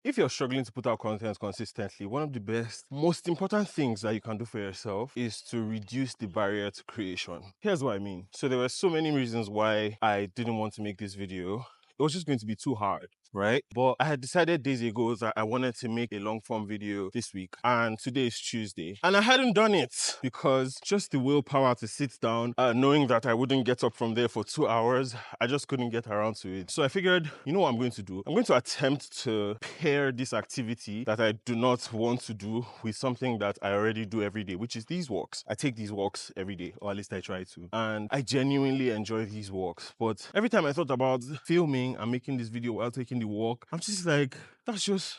If you're struggling to put out content consistently, one of the best, most important things that you can do for yourself is to reduce the barrier to creation. Here's what I mean. So there were so many reasons why I didn't want to make this video. It was just going to be too hard, right? But I had decided days ago that I wanted to make a long form video this week, and today is Tuesday. And I hadn't done it because just the willpower to sit down, knowing that I wouldn't get up from there for 2 hours, I just couldn't get around to it. So I figured, you know what I'm going to do? I'm going to attempt to pair this activity that I do not want to do with something that I already do every day, which is these walks. I take these walks every day, or at least I try to. And I genuinely enjoy these walks. But every time I thought about filming and making this video while taking the walk, I'm just like, that's just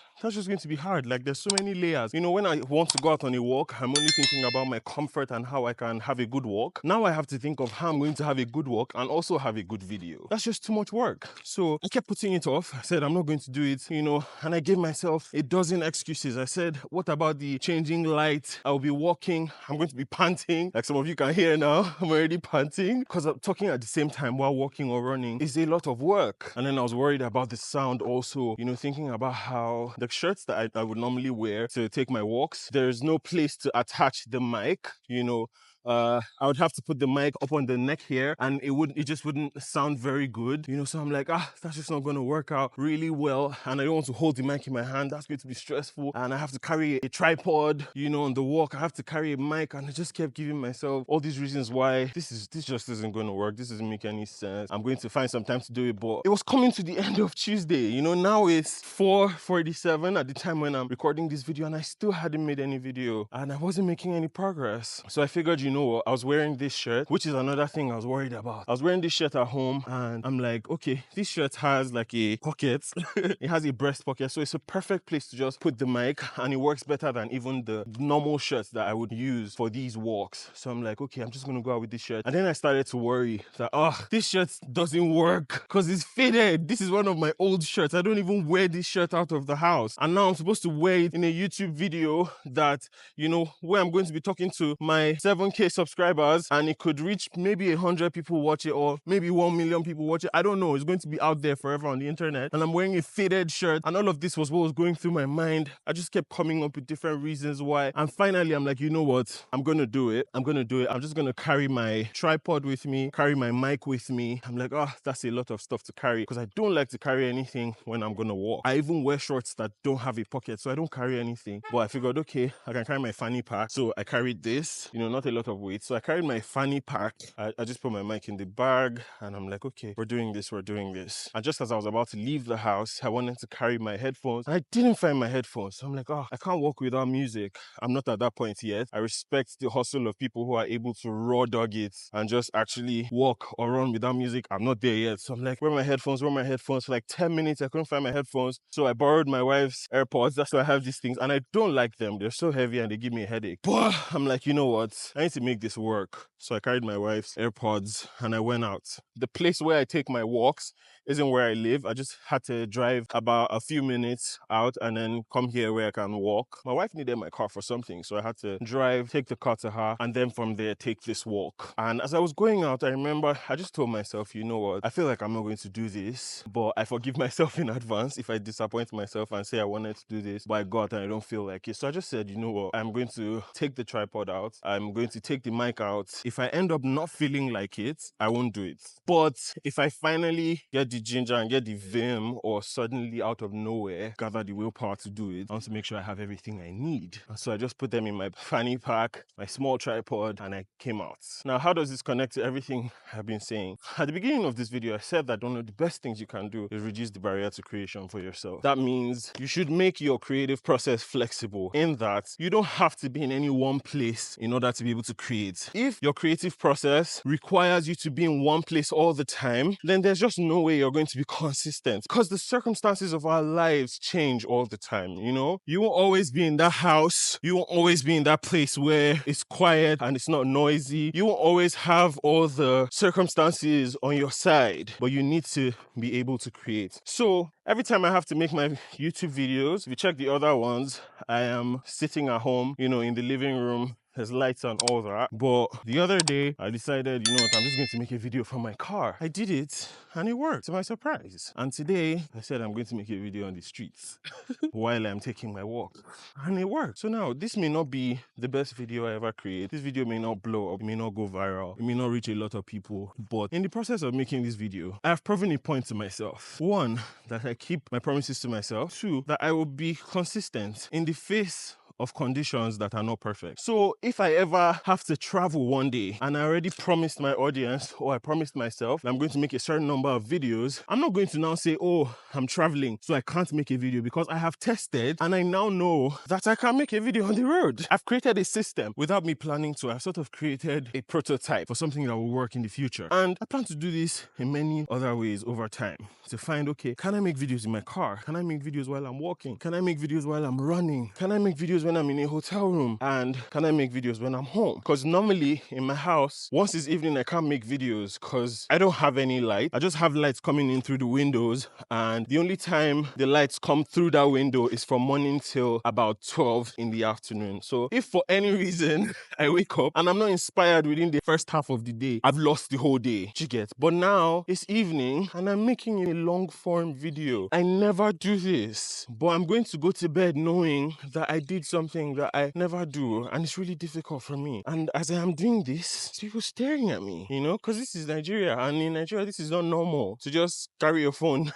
going to be hard. Like, there's so many layers. You know, when I want to go out on a walk, I'm only thinking about my comfort and how I can have a good walk. Now I have to think of how I'm going to have a good walk and also have a good video. That's just too much work. So I kept putting it off. I said, I'm not going to do it, you know, and I gave myself a dozen excuses. I said, what about the changing light? I'll be walking. I'm going to be panting. Like some of you can hear now, I'm already panting because I'm talking at the same time while walking or running is a lot of work. And then I was worried about the sound also, you know, thinking about how the shirts that I would normally wear to take my walks, there's no place to attach the mic, you know. I would have to put the mic up on the neck here, and it just wouldn't sound very good, you know. So I'm like, that's just not going to work out really well, and I don't want to hold the mic in my hand. That's going to be stressful, and I have to carry a tripod, you know, on the walk. I have to carry a mic, and I just kept giving myself all these reasons why this just isn't going to work. This doesn't make any sense. I'm going to find some time to do it, but it was coming to the end of Tuesday, you know. Now it's 4:47 at the time when I'm recording this video, and I still hadn't made any video, and I wasn't making any progress. So I figured, you know what, I was wearing this shirt, which is another thing I was worried about. I was wearing this shirt at home, and I'm like, okay, this shirt has like a pocket. It has a breast pocket, so it's a perfect place to just put the mic, and it works better than even the normal shirts that I would use for these walks. So I'm like, okay, I'm just gonna go out with this shirt. And then I started to worry that, this shirt doesn't work because it's faded. This is one of my old shirts. I don't even wear this shirt out of the house, and now I'm supposed to wear it in a YouTube video that, you know, where I'm going to be talking to my 7K subscribers, and it could reach maybe 100 people watch it, or maybe 1 million people watch it. I don't know. It's going to be out there forever on the internet, and I'm wearing a faded shirt, and all of this was what was going through my mind. I just kept coming up with different reasons why, and finally I'm like, you know what, I'm gonna do it. I'm just gonna carry my tripod with me, carry my mic with me. I'm like, that's a lot of stuff to carry, because I don't like to carry anything when I'm gonna walk. I even wear shorts that don't have a pocket, so I don't carry anything. But I figured, okay, I can carry my fanny pack. So I carried this, you know, not a lot of weight. So I carried my fanny pack. I just put my mic in the bag, and I'm like, okay, we're doing this. And just as I was about to leave the house, I wanted to carry my headphones, and I didn't find my headphones. So I'm like, I can't walk without music. I'm not at that point yet. I respect the hustle of people who are able to raw dog it and just actually walk or run without music. I'm not there yet. So I'm like, where are my headphones? For like 10 minutes, I couldn't find my headphones. So I borrowed my wife's AirPods. That's why I have these things, and I don't like them. They're so heavy and they give me a headache. But I'm like, you know what? I need to make this work. So I carried my wife's AirPods and I went out. The place where I take my walks isn't where I live. I just had to drive about a few minutes out and then come here where I can walk. My wife needed my car for something, so I had to drive, take the car to her, and then from there take this walk. And as I was going out, I remember I just told myself, you know what? I feel like I'm not going to do this, but I forgive myself in advance if I disappoint myself and say I wanted to do this, but I got and I don't feel like it. So I just said, you know what? I'm going to take the tripod out. I'm going to take the mic out. If I end up not feeling like it, I won't do it. But if I finally get the ginger and get the vim, or suddenly out of nowhere gather the willpower to do it, I want to make sure I have everything I need. And so I just put them in my fanny pack, my small tripod, and I came out. Now, how does this connect to everything I've been saying? At the beginning of this video, I said that one of the best things you can do is reduce the barrier to creation for yourself. That means you should make your creative process flexible, in that you don't have to be in any one place in order to be able to create. If your creative process requires you to be in one place all the time, then there's just no way you're going to be consistent, because the circumstances of our lives change all the time, you know? You won't always be in that house. You won't always be in that place where it's quiet and it's not noisy. You won't always have all the circumstances on your side, but you need to be able to create. So every time I have to make my YouTube videos, if you check the other ones, I am sitting at home, you know, in the living room, there's lights and all that. But the other day, I decided, you know what, I'm just going to make a video from my car. I did it and it worked to my surprise. And today, I said I'm going to make a video on the streets while I'm taking my walk. And it worked. So now, this may not be the best video I ever create. This video may not blow up, it may not go viral, it may not reach a lot of people. But in the process of making this video, I've proven a point to myself. One, that I keep my promises to myself. Two, that I will be consistent in the face of conditions that are not perfect. So if I ever have to travel one day and I already promised my audience or I promised myself that I'm going to make a certain number of videos, I'm not going to now say, oh, I'm traveling, so I can't make a video, because I have tested and I now know that I can make a video on the road. I've created a system without me planning to. I've sort of created a prototype for something that will work in the future. And I plan to do this in many other ways over time to find, okay, can I make videos in my car? Can I make videos while I'm walking? Can I make videos while I'm running? Can I make videos when I'm in a hotel room? And can I make videos when I'm home? Because normally in my house, once it's evening, I can't make videos because I don't have any light. I just have lights coming in through the windows, and the only time the lights come through that window is from morning till about 12 in the afternoon. So if for any reason I wake up and I'm not inspired within the first half of the day, I've lost the whole day. You get? But now it's evening and I'm making a long form video. I never do this, but I'm going to go to bed knowing that I did something that I never do, and it's really difficult for me. And as I am doing this, people staring at me, you know, because this is Nigeria, and in Nigeria this is not normal to just carry your phone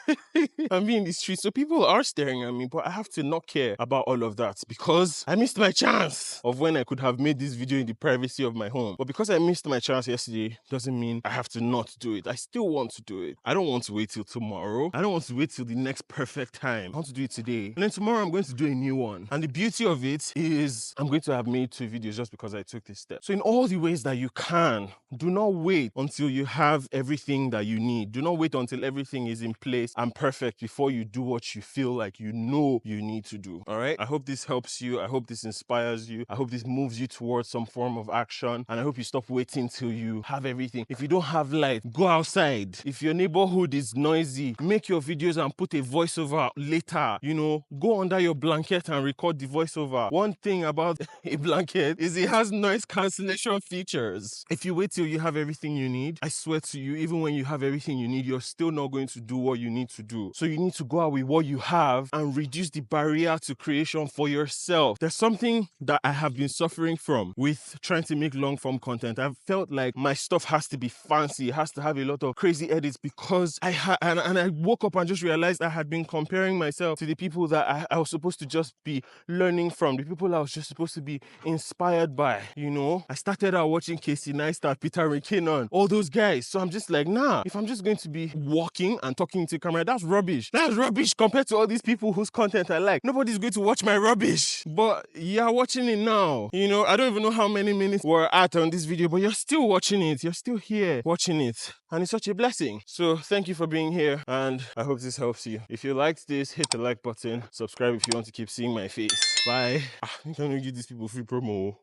and be in the street. So people are staring at me, but I have to not care about all of that because I missed my chance of when I could have made this video in the privacy of my home. But because I missed my chance yesterday doesn't mean I have to not do it. I still want to do it. I don't want to wait till tomorrow. I don't want to wait till the next perfect time. I want to do it today. And then tomorrow I'm going to do a new one. And the beauty of it is I'm going to have made 2 videos just because I took this step. So in all the ways that you can, do not wait until you have everything that you need. Do not wait until everything is in place and perfect before you do what you feel like you know you need to do. All right? I hope this helps you. I hope this inspires you. I hope this moves you towards some form of action. And I hope you stop waiting till you have everything. If you don't have light, go outside. If your neighborhood is noisy, make your videos and put a voiceover later. You know, go under your blanket and record the voiceover. One thing about a blanket is it has noise cancellation features. If you wait till you have everything you need, I swear to you, even when you have everything you need, you're still not going to do what you need to do. So you need to go out with what you have and reduce the barrier to creation for yourself. There's something that I have been suffering from with trying to make long form content. I've felt like my stuff has to be fancy. It has to have a lot of crazy edits because I woke up and just realized I had been comparing myself to the people that I was supposed to just be learning from, the people I was just supposed to be inspired by, you know. I started out watching Casey Neistat, Peter McKinnon, all those guys. So I'm just like, nah, if I'm just going to be walking and talking to camera, that's rubbish. That's rubbish compared to all these people whose content I like. Nobody's going to watch my rubbish. But you're watching it now. You know, I don't even know how many minutes we're at on this video, but you're still watching it. You're still here watching it. And it's such a blessing. So thank you for being here, and I hope this helps you. If you liked this, hit the like button. Subscribe if you want to keep seeing my face. Bye. I'm going to give these people free promo.